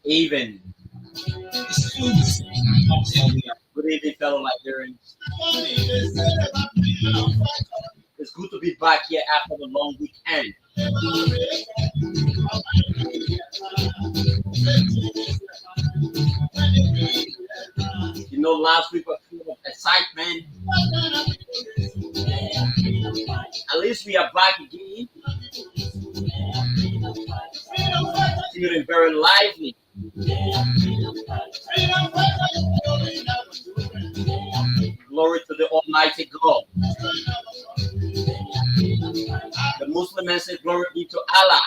Even. Good evening, fellow Liberians. It's good to be back here after the long weekend. Last week was full of excitement. At least we are back again. Feeling very lively. Glory to the Almighty God. The Muslim man says, glory be to Allah.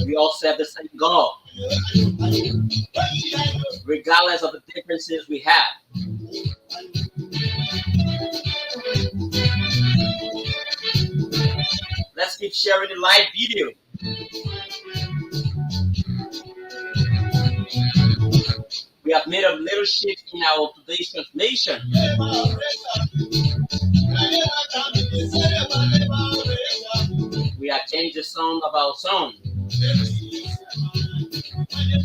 We all serve the same God, regardless of the differences we have. Let's keep sharing the live video. We have made a little shift in our today's transmission. We have changed the sound of our song.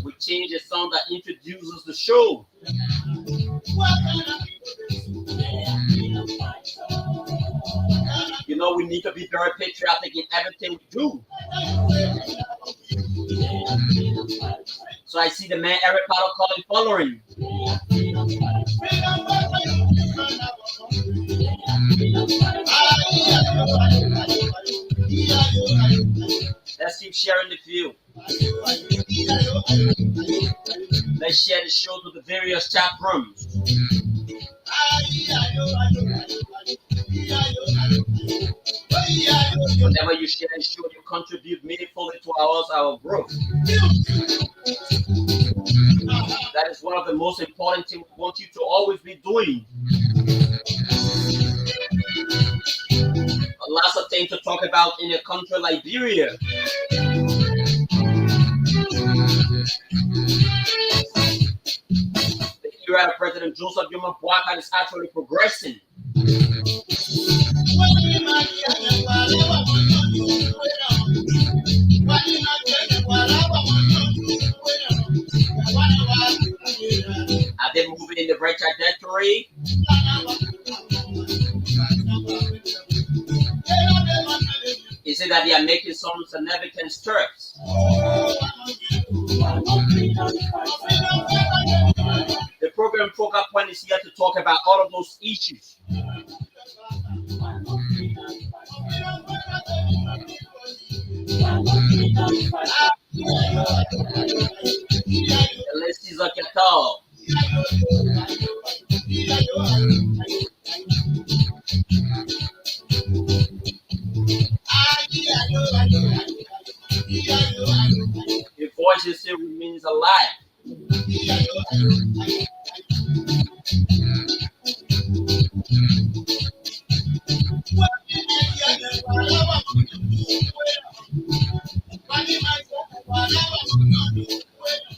We changed the song that introduces the show. We need to be very patriotic in everything we do. So I see the man Eric Powell calling following. Let's keep sharing the view. Let's share the show to the various chat rooms. Whenever you share the show, you contribute meaningfully to our growth. That is one of the most important things we want you to always be doing. Lots of things to talk about in a country like Liberia. The era of President Joseph Jomo Boakai is actually progressing. Are they moving in the right trajectory? Is it that they are making some significant steps? The program Focal Point is here to talk about all of those issues. Let's see Zakatal. Your voice still remains alive.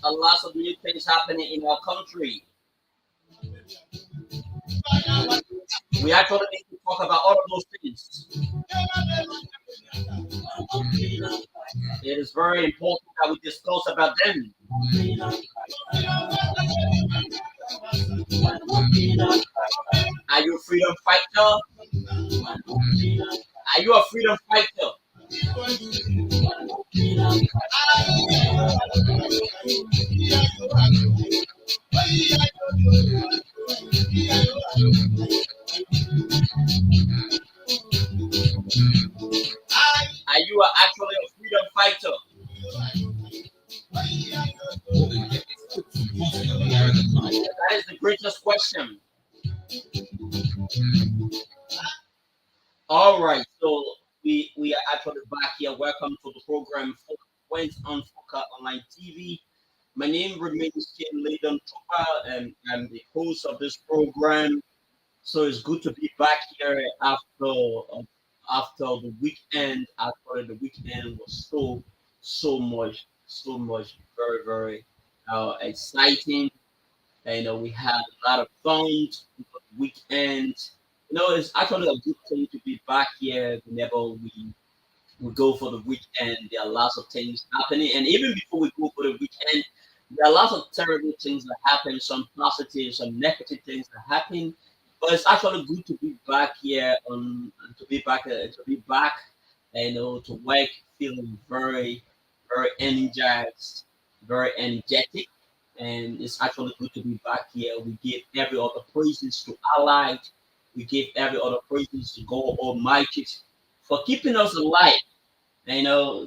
A lot of new things happening in our country. We actually need to talk about all of those things. It is very important that we discuss about them. Are you a freedom fighter? Are you a freedom fighter? Are you actually a freedom fighter? That is the greatest question. All right, so we are actually back here. Welcome to the program Went on Foka Online TV. My name remains Ken Latham Tupa, and I'm the host of this program. So it's good to be back here after the weekend. Actually, the weekend was so much, very very exciting. And we had a lot of fun for the weekend. It's actually a good thing to be back here whenever we go for the weekend. There are lots of things happening, and even before we go for the weekend, there are lots of terrible things that happen. Some positive, some negative things that happen. But it's actually good to be back here to be back, to work, feeling very, very energized, very energetic, and it's actually good to be back here. We give every other praises to Allah. We give every other praises to God Almighty for keeping us alive. So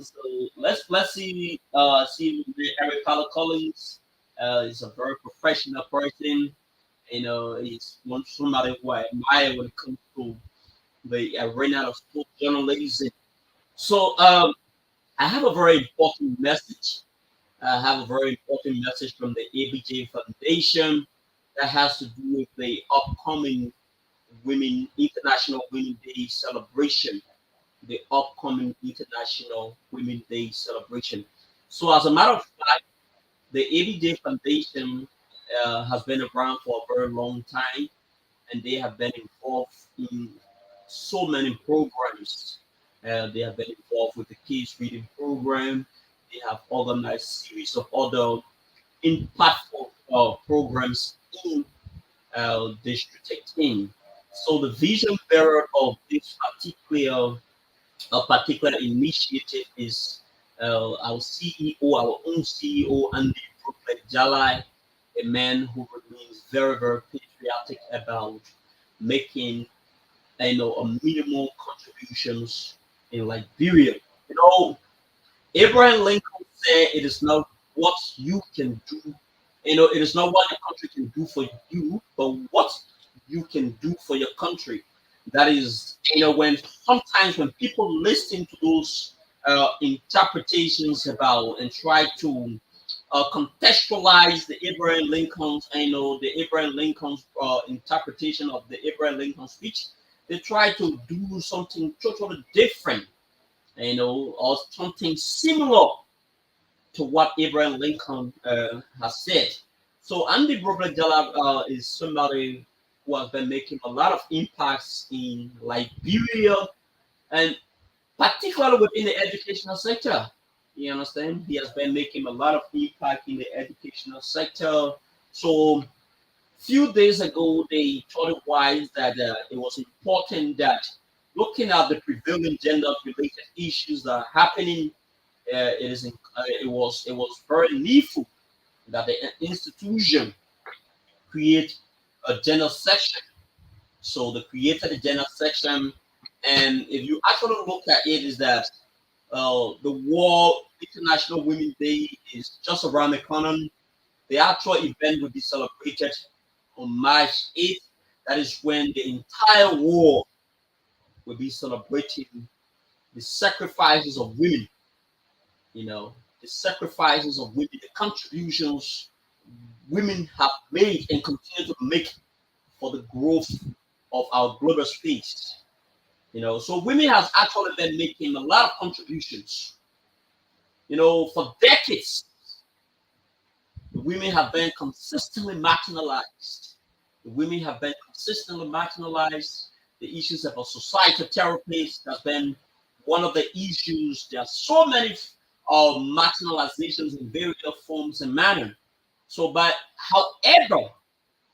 let's see Eric Carlo Collins. He's a very professional person. He's somebody who I admire when it comes to the arena of sports journalism. So I have a very important message. I have a very important message from the ABJ Foundation that has to do with the upcoming Women International Women Day celebration. The upcoming International Women Day celebration. So, as a matter of fact, the ABJ Foundation has been around for a very long time, and they have been involved in so many programs. They have been involved with the Kids Reading Program. They have organized series of other impactful programs in District 18. So the vision bearer of this particular initiative is our CEO, our own CEO, Andy Brooklyn Jalai, a man who remains very, very patriotic about making, a minimal contributions in Liberia. You know, Abraham Lincoln said, "It is not what you can do. It is not what the country can do for you, but what you can do for your country." That is, when sometimes when people listen to those interpretations about and try to contextualize the Abraham Lincoln's, the Abraham Lincoln's interpretation of the Abraham Lincoln speech, they try to do something totally different, or something similar to what Abraham Lincoln has said. So Andy Brobledala is somebody who has been making a lot of impacts in Liberia, and particularly within the educational sector. You understand? He has been making a lot of impact in the educational sector. So few days ago, they thought it wise that it was important that looking at the prevailing gender-related issues that are happening, it was very needful that the institution create a gender section. So they created a gender section, and if you actually look at it, is that the World International Women's Day is just around the corner. The actual event will be celebrated on March 8th. That is when the entire world will be celebrating the sacrifices of women, the sacrifices of women, the contributions women have made and continue to make for the growth of our global space. So women has actually been making a lot of contributions. For decades, the women have been consistently marginalized. The women have been consistently marginalized. The issues of a societal therapist has been one of the issues. There are so many marginalizations in various forms and manner. So, but however,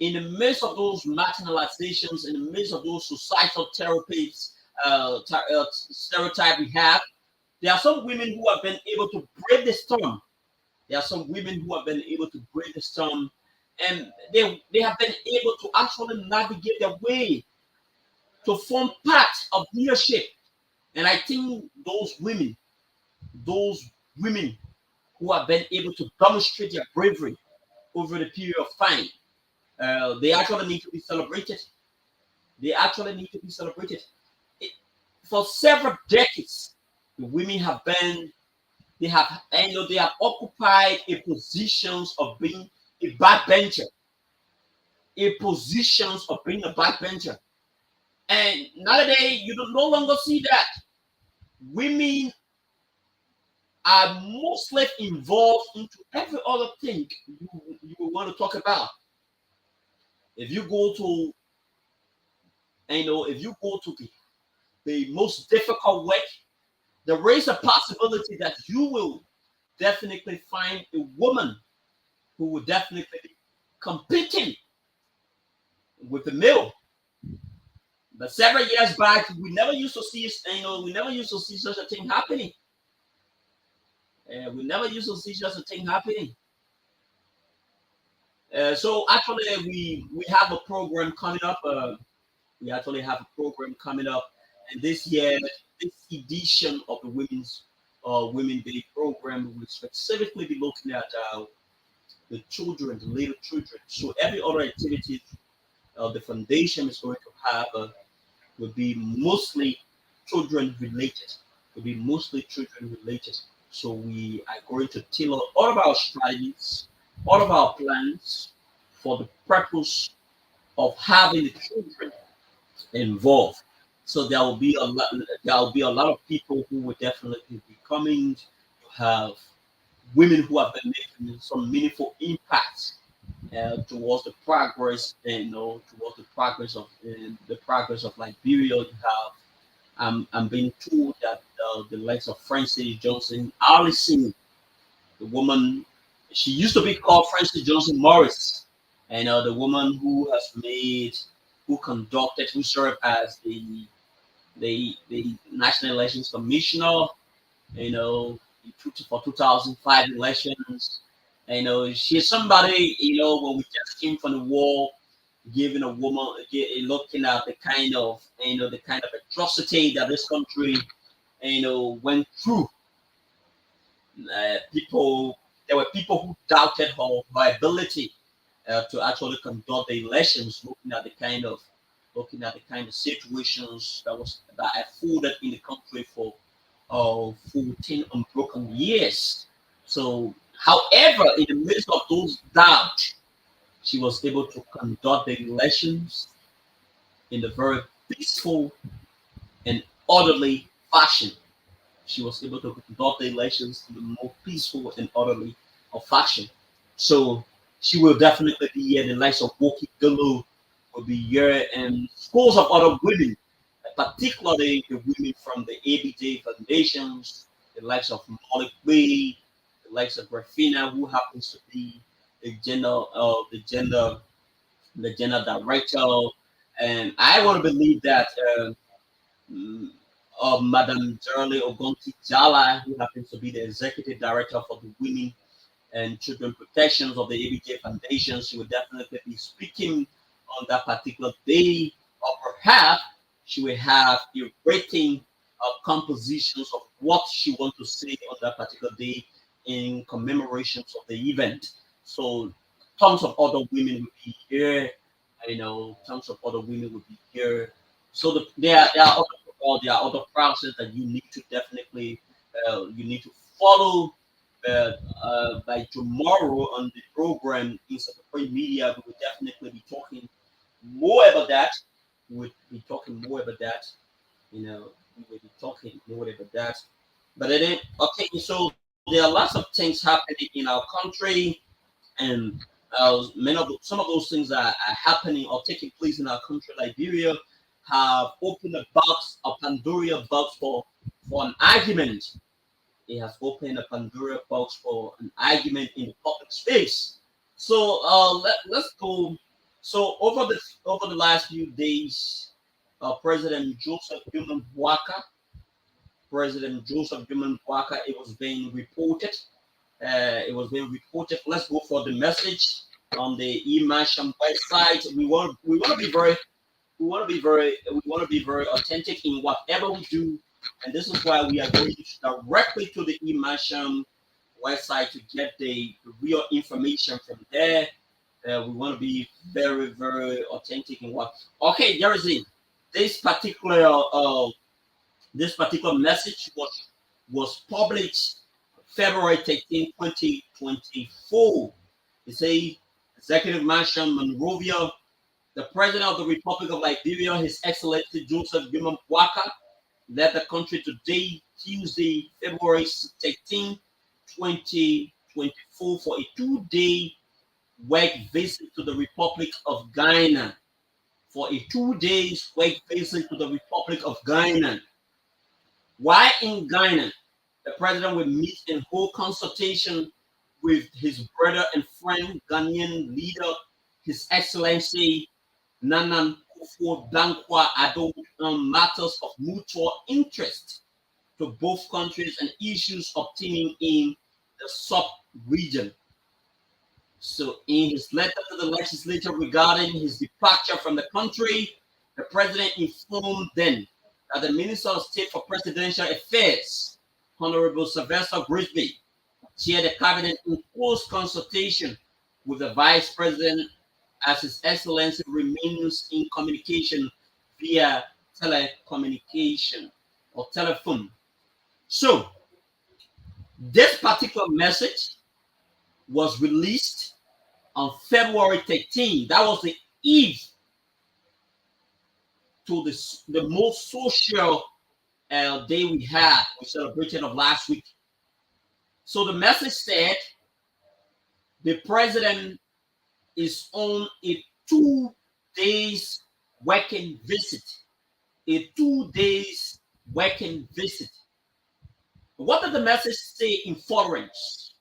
in the midst of those marginalizations, in the midst of those societal therapies, stereotype we have, there are some women who have been able to brave the storm. There are some women who have been able to brave the storm, and they have been able to actually navigate their way to form part of leadership. And I think those women who have been able to demonstrate their bravery over the period of time, they actually need to be celebrated. They actually need to be celebrated. It, for several decades, The women have been, they have occupied a positions of being a backbencher, a positions of being a backbencher. And nowadays, you don't no longer see that. Women are mostly involved into every other thing you want to talk about. If you go to, if you go to the most difficult work, there is a possibility that you will definitely find a woman who will definitely be competing with the male. But several years back, we never used to see, we never used to see such a thing happening. We never used to see such a thing happening. So actually, we have a program coming up. We actually have a program coming up, and this year, this edition of the Women Day program will specifically be looking at the children, the little children. So every other activity the foundation is going to have will be mostly children related. Will be mostly children related. So we are going to tailor all of our strategies, all of our plans for the purpose of having the children involved. So there will be a lot. There will be a lot of people who will definitely be coming to have women who have been making some meaningful impacts towards the progress, towards the progress of Liberia. You have, I'm being told that the likes of Francis Johnson Allison, the woman, she used to be called Francis Johnson Morris, and the woman who conducted, who served as the National Elections Commissioner, you know, for 2005 elections. She's somebody, when we just came from the war, giving a woman, looking at the kind of, the kind of atrocity that this country, went through. There were people who doubted her ability to actually conduct the elections, looking at the kind of situations that unfolded in the country for 14 unbroken years. So, however, in the midst of those doubts, she was able to conduct the elections in a very peaceful and orderly fashion. She was able to conduct the elections in the more peaceful and orderly of fashion. So she will definitely be here. The likes of Woki Gulu will be here, and schools of other women, particularly the women from the ABJ foundations, the likes of Molly Wade, the likes of Rafina, who happens to be the gender director. And I want to believe that mm, Madam Jerly Ogonti Jala, who happens to be the executive director for the Women and Children Protections of the ABJ Foundation, she will definitely be speaking on that particular day, or perhaps she will have a rating of compositions of what she wants to say on that particular day in commemorations of the event. So tons of other women will be here. Tons of other women will be here. So there are other process that you need to definitely follow. By tomorrow on the program in Print Media, we will definitely be talking more about that. We will be talking more about that. We will be talking more about that. But then, okay, so there are lots of things happening in our country, and some of those things are happening or taking place in our country. Liberia have opened a Pandora box for an argument. It has opened a Pandora box for an argument in the public space. So let's go. So over the last few days, President Joseph Human Waka, President Joseph Human Waka, it was being reported. Let's go for the message on the eMasham website. We want to be very authentic in whatever we do, and this is why we are going directly to the eMasham website to get the real information from there. We want to be very, very authentic in what. Okay, there is it. This particular this particular message was was published February 13, 2024. It says, Executive Mansion, Monrovia, the President of the Republic of Liberia, His Excellency Joseph Goodman Boakai, left the country today, Tuesday, February 13, 2024, for a 2-day work visit to the Republic of Ghana. For a 2 days work visit to the Republic of Ghana. While in Ghana, the president will meet and hold consultation with his brother and friend, Ghanaian leader, His Excellency Nana Akufo-Addo, on matters of mutual interest to both countries and issues obtaining in the sub-region. So in his letter to the legislature regarding his departure from the country, the president informed them that the Minister of State for Presidential Affairs, Honorable Sylvester Grisby, chaired the cabinet in close consultation with the Vice President, as His Excellency remains in communication via telecommunication or telephone. So this particular message was released on February 13. That was the eve to the most social day we celebrated of last week. So the message said the president is on a 2 days working visit. A 2 days working visit. What did the message say in foreigners?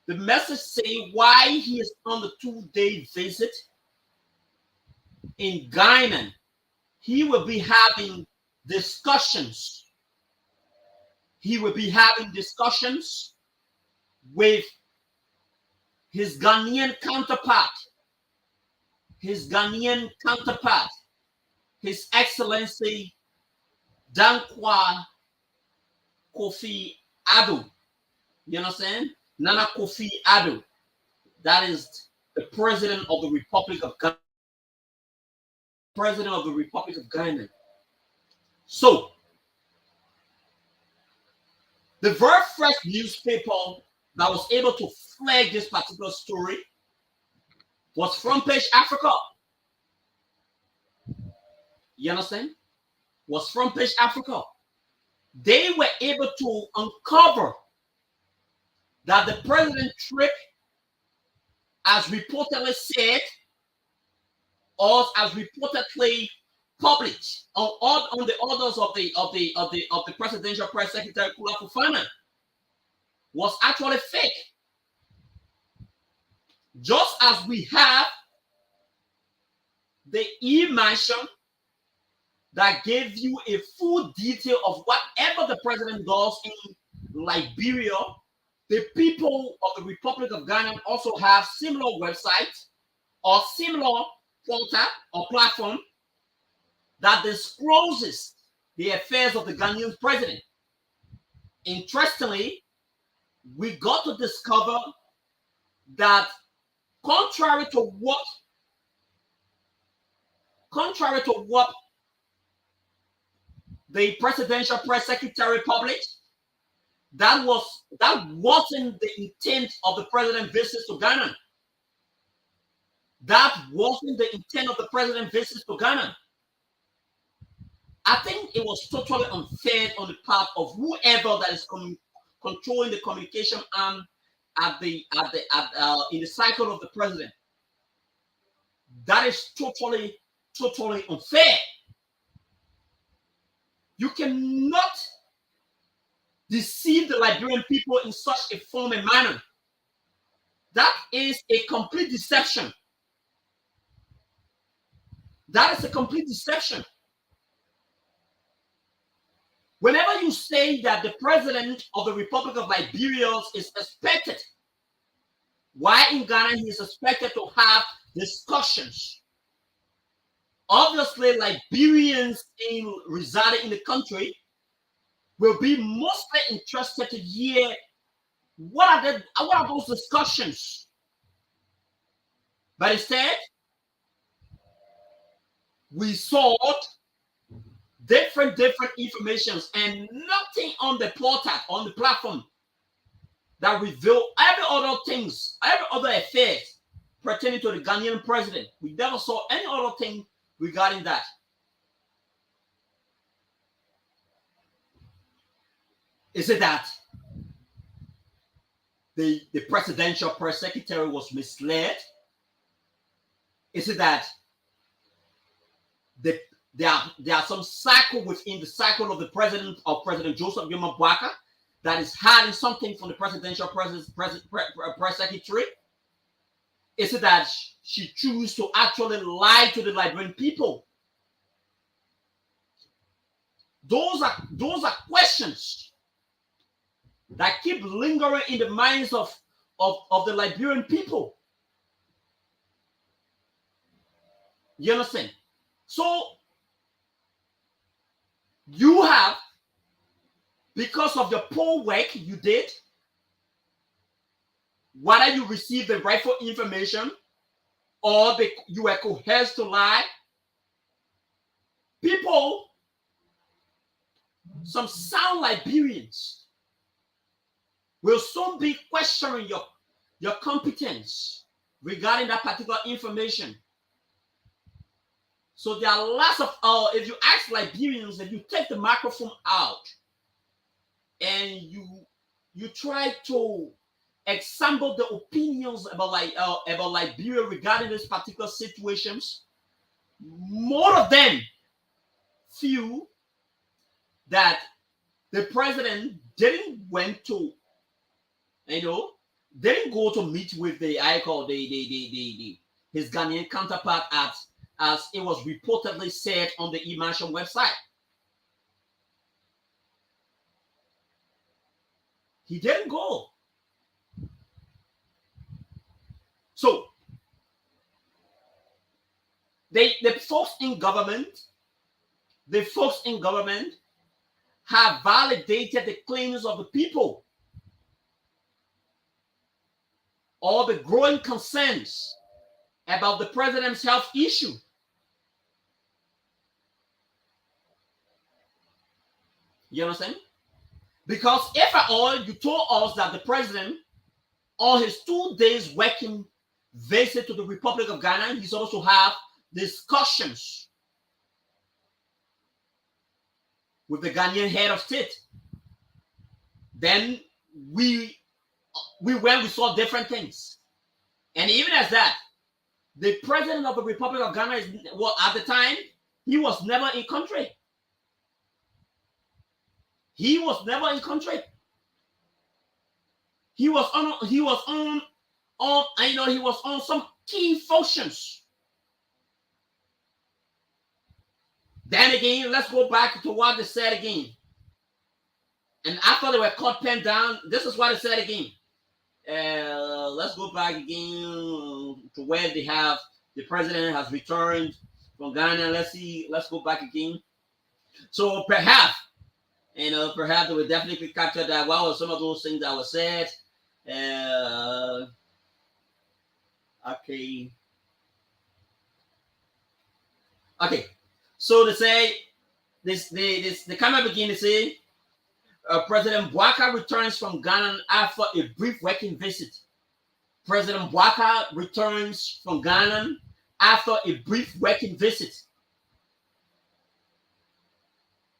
The message say why he is on the 2-day visit in Ghana. He will be having discussions. He will be having discussions with his Ghanaian counterpart. His Ghanaian counterpart, His Excellency Dankwa Kofi Addo. You understand? Nana Kofi Addo. That is the President of the Republic of Ghana. President of the Republic of Ghana. So, the very first newspaper that was able to flag this particular story was Front Page Africa. You understand? Was Front Page Africa. They were able to uncover that the president trip, as reportedly said, or as reportedly published on the orders of the presidential press secretary Kula Fofana, was actually fake. Just as we have the e-mansion that gave you a full detail of whatever the president does in Liberia, the people of the Republic of Ghana also have similar websites or similar portal or platform that discloses the affairs of the Ghanaian president. Interestingly, we got to discover that contrary to what the presidential press secretary published, that wasn't the intent of the president's visit to Ghana. That wasn't the intent of the president's visit to Ghana. I think it was totally unfair on the part of whoever that is controlling the communication arm in the cycle of the president. That is totally unfair. You cannot deceive the Liberian people in such a form and manner. That is a complete deception. That is a complete deception. Whenever you say that the president of the Republic of Liberia is expected, while in Ghana he is expected to have discussions, obviously Liberians residing in the country will be mostly interested to hear what are those discussions. But instead, we saw different informations, and nothing on the portal, on the platform, that reveal every other things, every other affairs pertaining to the Ghanaian president. We never saw any other thing regarding that. Is it that the presidential press secretary was misled? Is it that there are some cycle within the cycle of the president, of President Joseph Jomo Boakai, that is hiding something from the presidential press secretary? Is it that she chooses to actually lie to the Liberian people? Those are questions that keep lingering in the minds of the Liberian people. You understand? So you have, because of the poor work you did, whether you received the rightful information or you were coerced to lie, people, some sound Liberians, will soon be questioning your competence regarding that particular information. So there are lots of, if you ask Liberians, if you take the microphone out and you try to example the opinions about Liberia regarding these particular situations, more of them feel that the president didn't go to meet with his Ghanaian counterpart as it was reportedly said on the eMansion website. He didn't go. So the folks in government have validated the claims of the people, or the growing concerns about the president's health issue. You understand? Because if at all you told us that the president, on his 2 days working visit to the Republic of Ghana, he's supposed to have discussions with the Ghanaian head of state, then we saw different things. And even as that, the president of the Republic of Ghana at the time, he was never in country. He was never in country. He was on some key functions. Then again, let's go back to what they said again. And after they were caught pen down, this is what they said again. Let's go back again to where they have the president has returned from Ghana. Let's go back again. So perhaps they will definitely capture that. What were some of those things that were said? Okay. So they say they come up again. They say President Boakai returns from Ghana after a brief working visit. President Boakai returns from Ghana after a brief working visit.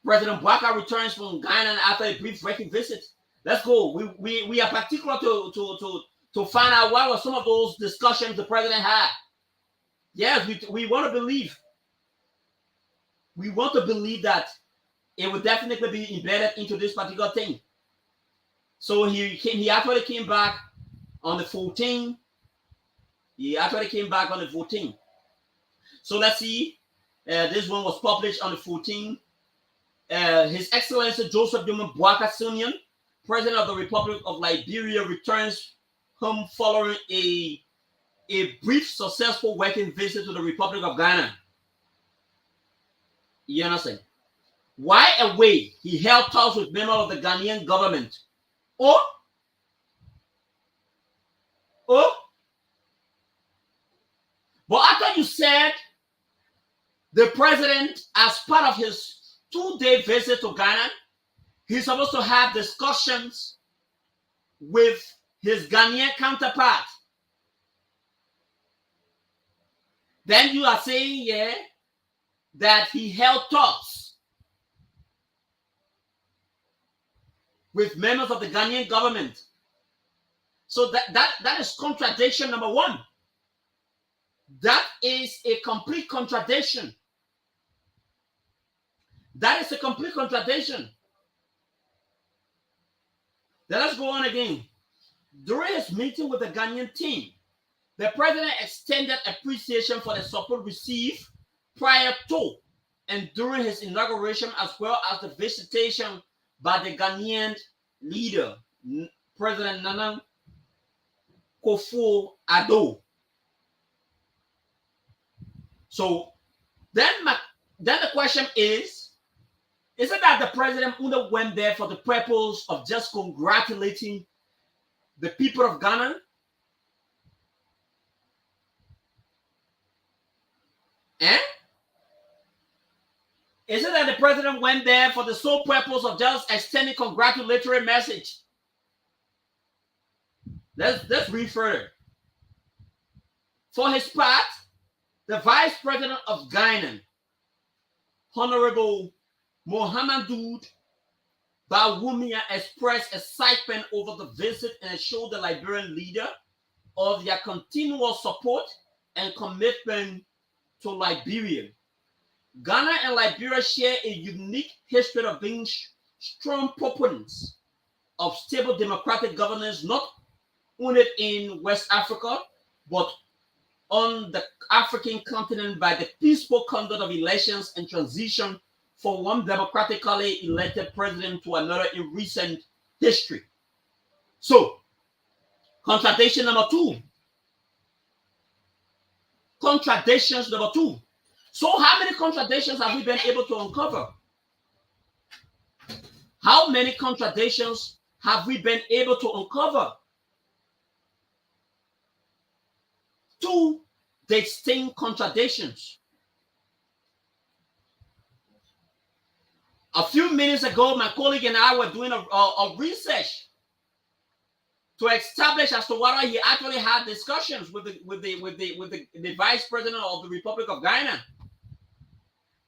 President Boakai returns from Ghana after a brief working visit. Let's go. We are particular to find out what were some of those discussions the president had. Yes, we want to believe. We want to believe that it will definitely be embedded into this particular thing. So he actually came back on the 14th. So let's see. This one was published on the 14th. His Excellency Joseph Jomo Boakai Sr., President of the Republic of Liberia, returns home following a brief, successful working visit to the Republic of Ghana. You understand? While away, he held talks with members of the Ghanaian government. But after you said the president, as part of his 2-day visit to Ghana. He's supposed to have discussions with his Ghanaian counterpart. Then you are saying, yeah, that he held talks with members of the Ghanaian government. So that is contradiction number one. That is a complete contradiction. That is a complete contradiction. Then let's go on again. During his meeting with the Ghanaian team, the president extended appreciation for the support received prior to and during his inauguration, as well as the visitation by the Ghanaian leader, President Nana Akufo-Addo. So then the question is it that the president only went there for the purpose of just congratulating the people of Ghana? Eh? Is it that the president went there for the sole purpose of just extending congratulatory message? Let's read further. For his part, the vice president of Ghana, Honorable Mohamedou Bawumia, expressed excitement over the visit and assured the Liberian leader of their continual support and commitment to Liberia. Ghana and Liberia share a unique history of being strong proponents of stable democratic governance, not only in West Africa, but on the African continent by the peaceful conduct of elections and transition from one democratically elected president to another in recent history. So, contradiction number two. Contradictions number two. So how many contradictions have we been able to uncover? How many contradictions have we been able to uncover? Two distinct contradictions. A few minutes ago, my colleague and I were doing a research to establish as to whether he actually had discussions with the vice president of the Republic of Ghana.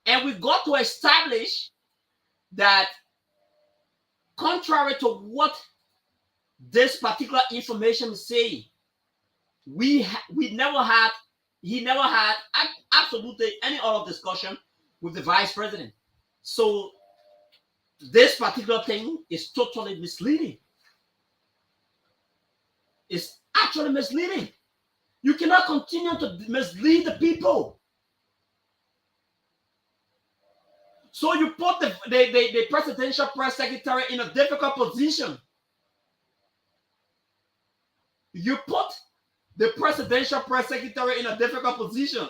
And we got to establish that contrary to what this particular information is saying, he never had absolutely any other discussion with the vice president. So this particular thing is totally misleading. It's actually misleading. You cannot continue to mislead the people. So you put the presidential press secretary in a difficult position. You put the presidential press secretary in a difficult position.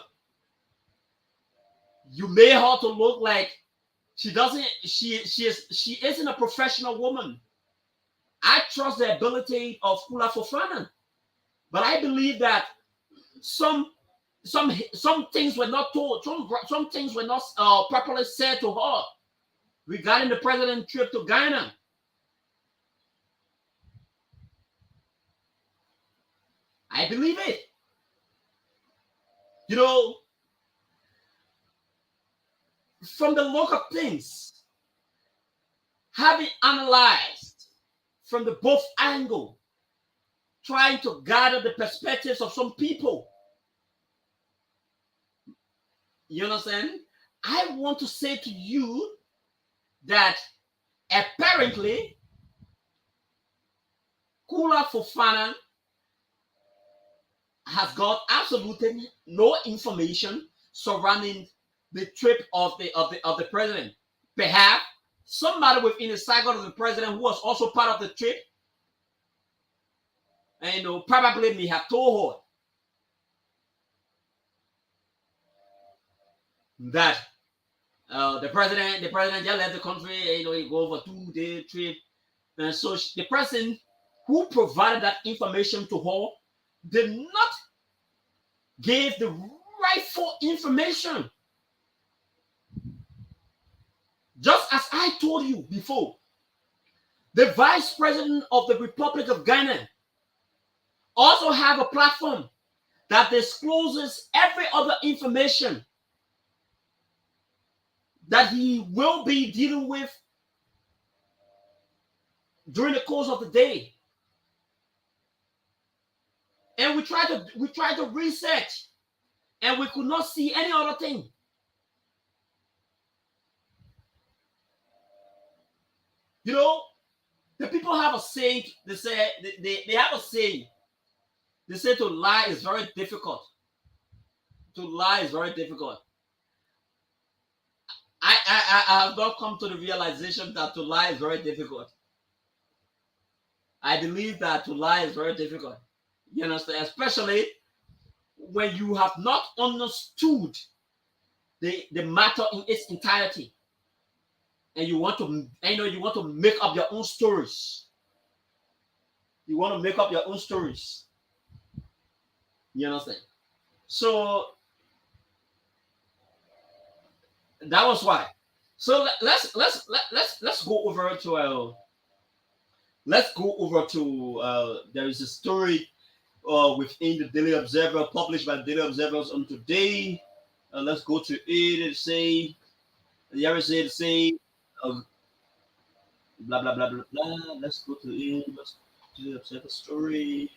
You made her to look like she isn't a professional woman. I trust the ability of Kula Fofana, but I believe that some things were not told, some things were not properly said to her regarding the president's trip to Ghana. I believe it. You know, from the look of things, having analyzed from the both angle, trying to gather the perspectives of some people, you understand? I want to say to you that apparently Kula Fofana has got absolutely no information surrounding the trip of the president. Perhaps somebody within the circle of the president who was also part of the trip, and probably may have told her that the president just left the country. He go for 2-day trip, and so the person who provided that information to her did not give the rightful information. Just as I told you before, the vice president of the Republic of Ghana also have a platform that discloses every other information that he will be dealing with during the course of the day. And we try to research, and we could not see any other thing. You know, the people have a saying. They say they have a saying. They say to lie is very difficult. To lie is very difficult. I have not come to the realization that to lie is very difficult. I believe that to lie is very difficult. You understand? Especially when you have not understood the matter in its entirety, and you want to, you want to make up your own stories. You want to make up your own stories. You understand? So that was why. So let's go over to there is a story within the Daily Observer, published by the Daily Observers on today. Let's go to it. It say, blah blah blah blah blah. Let's go to it. Let's go to the Observer story.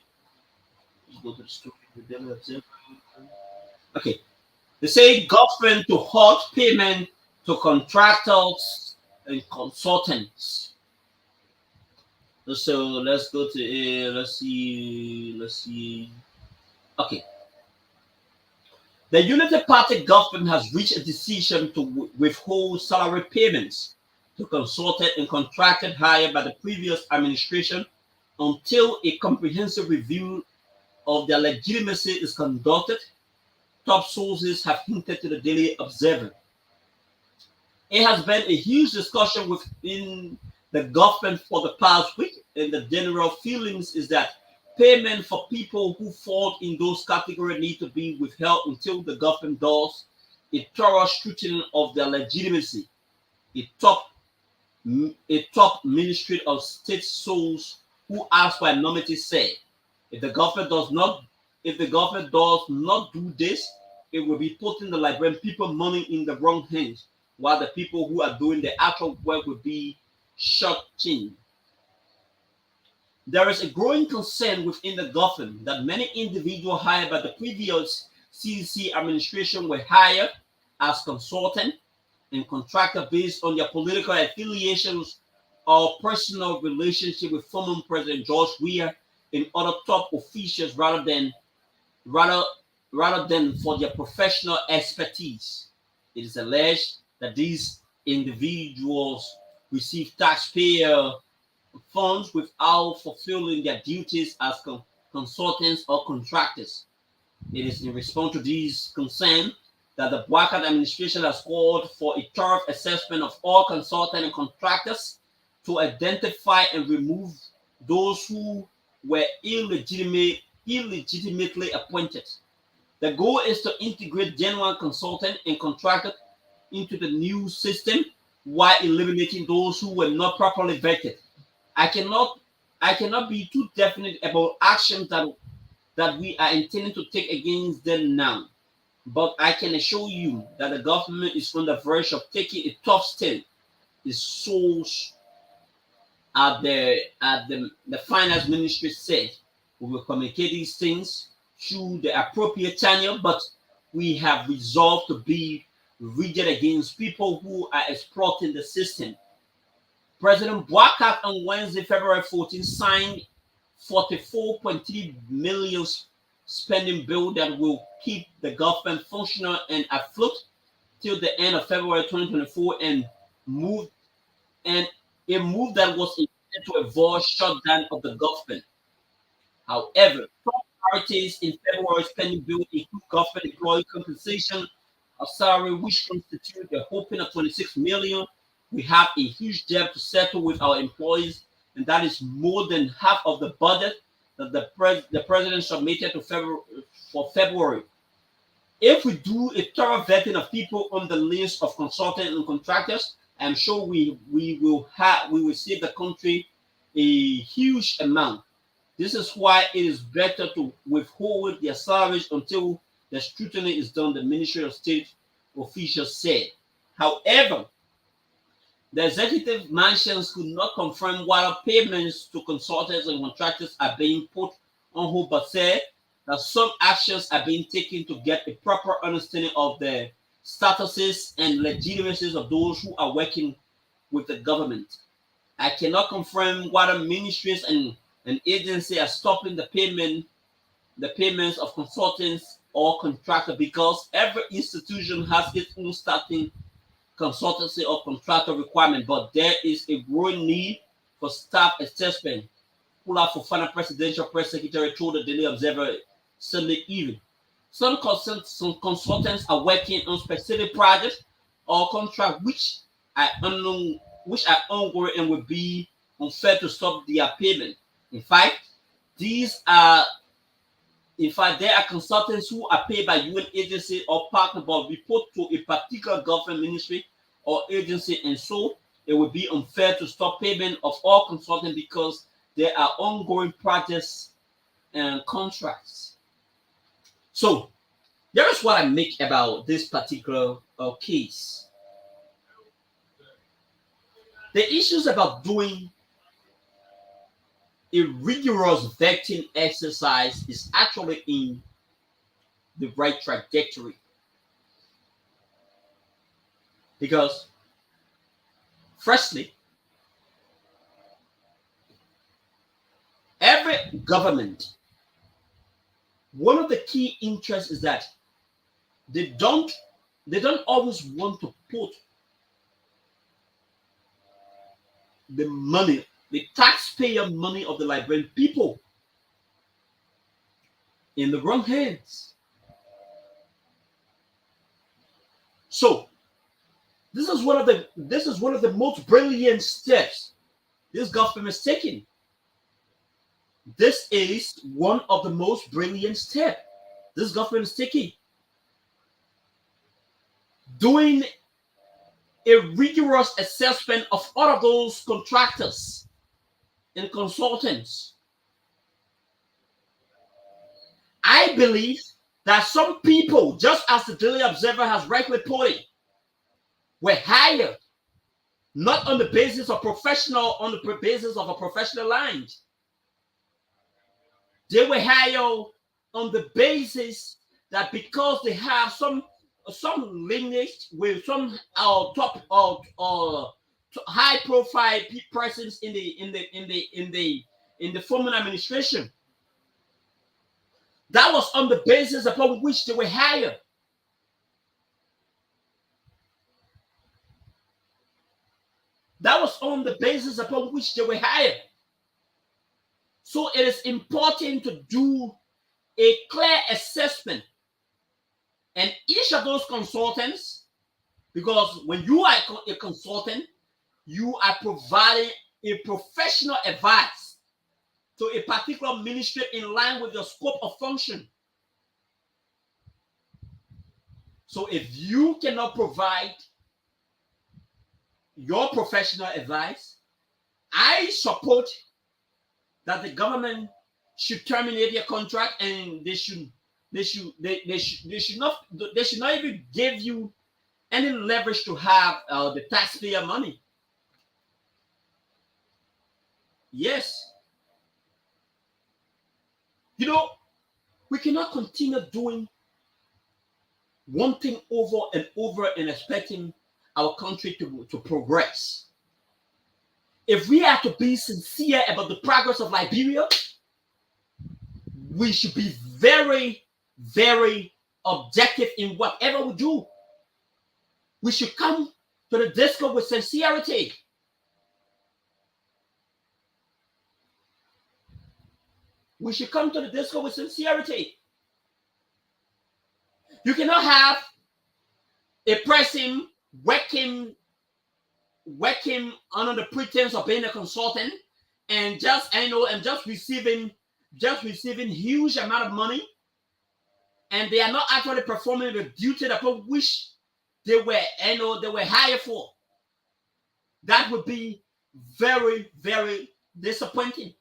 Let's go to the story. The Daily Observer. Okay. They say government to halt payment to contractors and consultants. So let's go to it. Let's see. Okay. The United Party government has reached a decision to withhold salary payments to consulted and contracted hired by the previous administration until a comprehensive review of their legitimacy is conducted, top sources have hinted to the Daily Observer. It has been a huge discussion within the government for the past week, and the general feelings is that payment for people who fall in those categories need to be withheld until the government does a thorough scrutiny of their legitimacy. A top Ministry of State source who asked for anonymity said, if the government does not do this, it will be putting the Liberian people money in the wrong hands, while the people who are doing the actual work will be shortchanged. There is a growing concern within the government that many individuals hired by the previous CDC administration were hired as consultant and contractor based on their political affiliations or personal relationship with former President George Weah and other top officials rather than for their professional expertise. It is alleged that these individuals receive taxpayer funds without fulfilling their duties as consultants or contractors. It is in response to these concerns that the Boakai administration has called for a thorough assessment of all consultants and contractors to identify and remove those who were illegitimately appointed. The goal is to integrate genuine consultant and contractor into the new system while eliminating those who were not properly vetted. I cannot be too definite about actions that we are intending to take against them now, but I can assure you that the government is on the verge of taking a tough stand. The source at the finance ministry said, we will communicate these things through the appropriate channel, but we have resolved to be rigid against people who are exploiting the system. President Boakai on Wednesday, February 14, signed 44.3 million spending bill that will keep the government functional and afloat till the end of February 2024 and a move that was intended to avoid shutdown of the government. However, top priorities in February's spending bill include government employee compensation of salary, which constitute a whopping of 26 million. We have a huge debt to settle with our employees, and that is more than half of the budget that the president submitted for February. If we do a thorough vetting of people on the list of consultants and contractors, I'm sure we will save the country a huge amount. This is why it is better to withhold their salaries until the scrutiny is done, the Ministry of State officials said. However, the executive mansions could not confirm whether payments to consultants and contractors are being put on hold, but said that some actions are being taken to get a proper understanding of the statuses and legitimacies of those who are working with the government. I cannot confirm whether ministries and an agency are stopping the payments of consultants or contractors, because every institution has its own starting consultancy or contractor requirement, but there is a growing need for staff assessment. Pula Fofana, presidential press secretary, told the Daily Observer Sunday evening. Some consultants are working on specific projects or contracts are unknown, which are ongoing and will be unfair to stop their payment. In fact, there are consultants who are paid by UN agency or partner but report to a particular government ministry or agency, and so it would be unfair to stop payment of all consultants because there are ongoing projects and contracts. So there is what I make about this particular case. The issues about doing a rigorous vetting exercise is actually in the right trajectory. Because, firstly, every government, one of the key interests is that they don't always want to put the money, the taxpayer money of the Liberian people, in the wrong hands. So this is one of the most brilliant steps this government is taking. This is one of the most brilliant steps this government is taking. Doing a rigorous assessment of all of those contractors and consultants. I believe that some people, just as the Daily Observer has rightly put it, were hired not on the basis of a professional line. They were hired on the basis that because they have some lineage with some top high profile persons in the former administration. That was on the basis upon which they were hired. That was on the basis upon which they were hired. So it is important to do a clear assessment. And each of those consultants, because when you are a consultant, you are providing a professional advice to a particular ministry in line with your scope of function. So if you cannot provide your professional advice, I support that the government should terminate their contract, and they should not even give you any leverage to have the taxpayer money. Yes. You know, we cannot continue doing one thing over and over and expecting our country to progress. If we are to be sincere about the progress of Liberia, we should be very, very objective in whatever we do. We should come to the disco with sincerity. We should come to the disco with sincerity. You cannot have a person working under the pretense of being a consultant and just receiving huge amount of money, and they are not actually performing the duty upon which they were hired for. That would be very, very disappointing.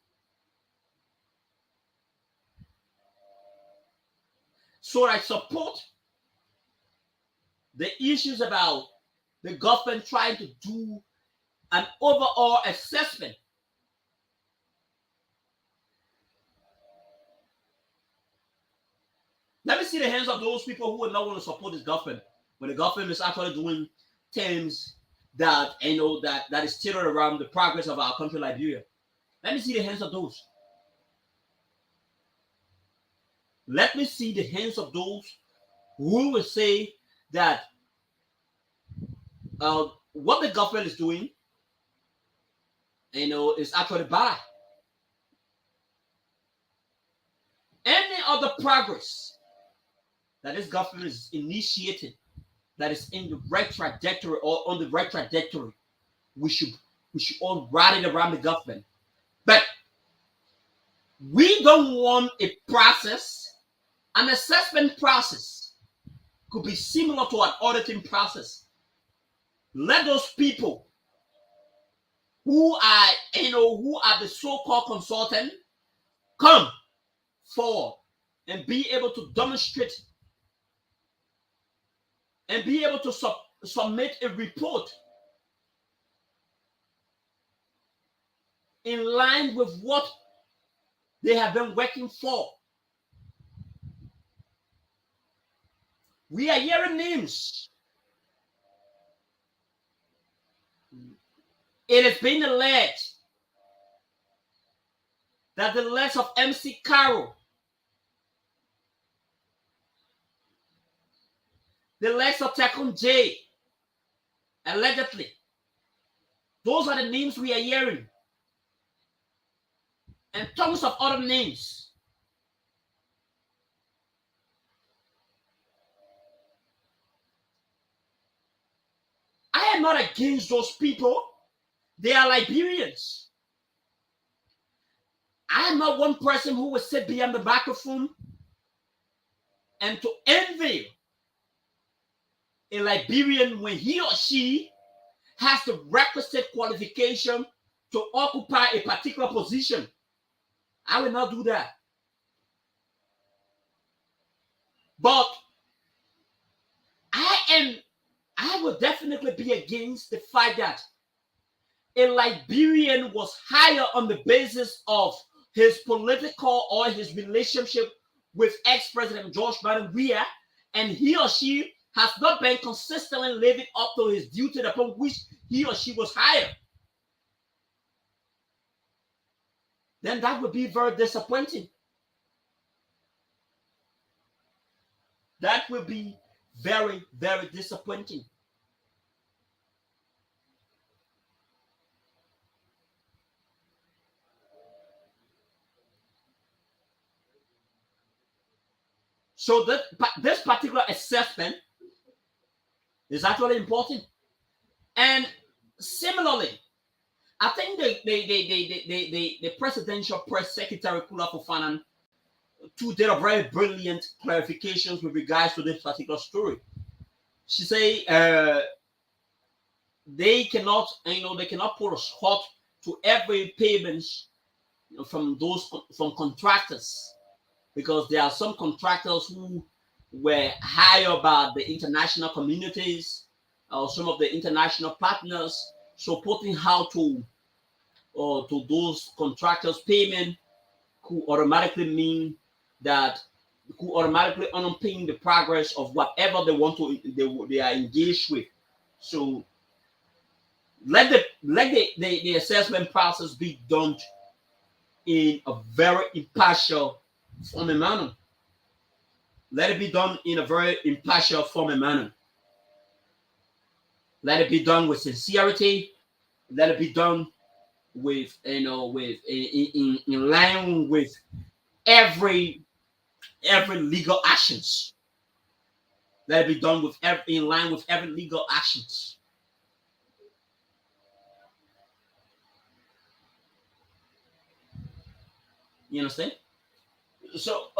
So I support the issues about the government trying to do an overall assessment. Let me see the hands of those people who would not want to support this government when the government is actually doing things that that is centered around the progress of our country, Liberia. Let me see the hands of those. Let me see the hands of those who will say that what the government is doing, is actually bad. Any other progress that this government is initiating that is in the right trajectory or on the right trajectory, we should all rally around the government. But we don't want a process, an assessment process could be similar to an auditing process. Let those people who are the so-called consultant come forward and be able to demonstrate and be able to submit a report in line with what they have been working for. We are hearing names. It has been alleged that the likes of MC Carroll, the likes of Tekun J, allegedly, those are the names we are hearing, and tons of other names. I am not against those people. They are Liberians. I am not one person who will sit behind the microphone and to envy a Liberian when he or she has the requisite qualification to occupy a particular position. I will not do that. But I will definitely be against the fact that a Liberian was hired on the basis of his political or his relationship with ex-President George Biden Weah, and he or she has not been consistently living up to his duty upon which he or she was hired. Then that would be very disappointing. That will be very, very disappointing. So this particular assessment is actually important. And similarly, I think the presidential press secretary Kula Fofana two did a very brilliant clarifications with regards to this particular story. She say they cannot put a halt to every payment from contractors, because there are some contractors who were hired by the international communities or some of the international partners. So putting how to those contractors payment could automatically mean that could automatically underpin the progress of whatever they are engaged with. So let the assessment process be done in a very impartial form and manner. Let it be done in a very impartial form and manner. Let it be done with sincerity. Let it be done with in line with every legal actions. Let it be done with in line with every legal actions. You understand? So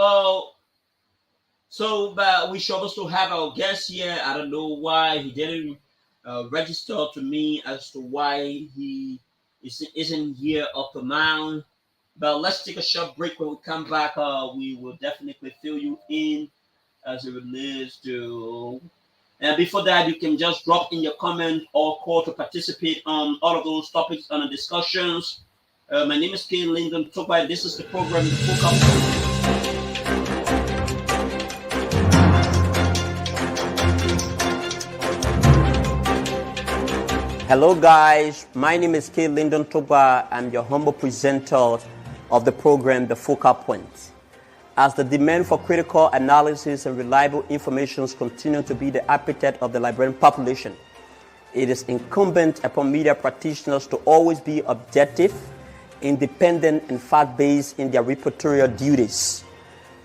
but we should also have our guest here. I don't know why he didn't register to me as to why he isn't here up to mound. But let's take a short break. When we come back, we will definitely fill you in as it relates to. And before that, you can just drop in your comment or call to participate on all of those topics and discussions. My name is Kay Lyndon Tobai. This is the program, The Focus. Hello, guys. My name is Kay Lyndon Toba. I'm your humble presenter of the program, The Focal Point. As the demand for critical analysis and reliable information continue to be the appetite of the Liberian population, it is incumbent upon media practitioners to always be objective, independent, and fact-based in their reportorial duties.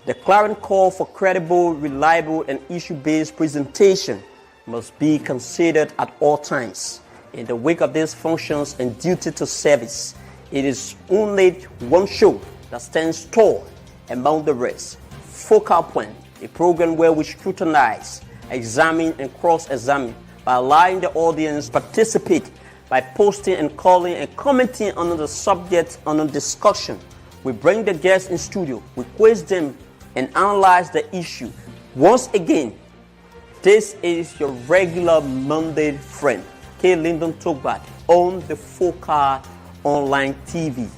The clarion call for credible, reliable, and issue-based presentation must be considered at all times. In the wake of these functions and duty to service, it is only one show that stands tall among the rest. Focal Point, a program where we scrutinize, examine, and cross-examine by allowing the audience participate by posting and calling and commenting on the subject on the discussion. We bring the guests in studio, we quiz them, and analyze the issue. Once again, this is your regular Monday friend, Kay Lyndon Togbat, on the Focal Online TV.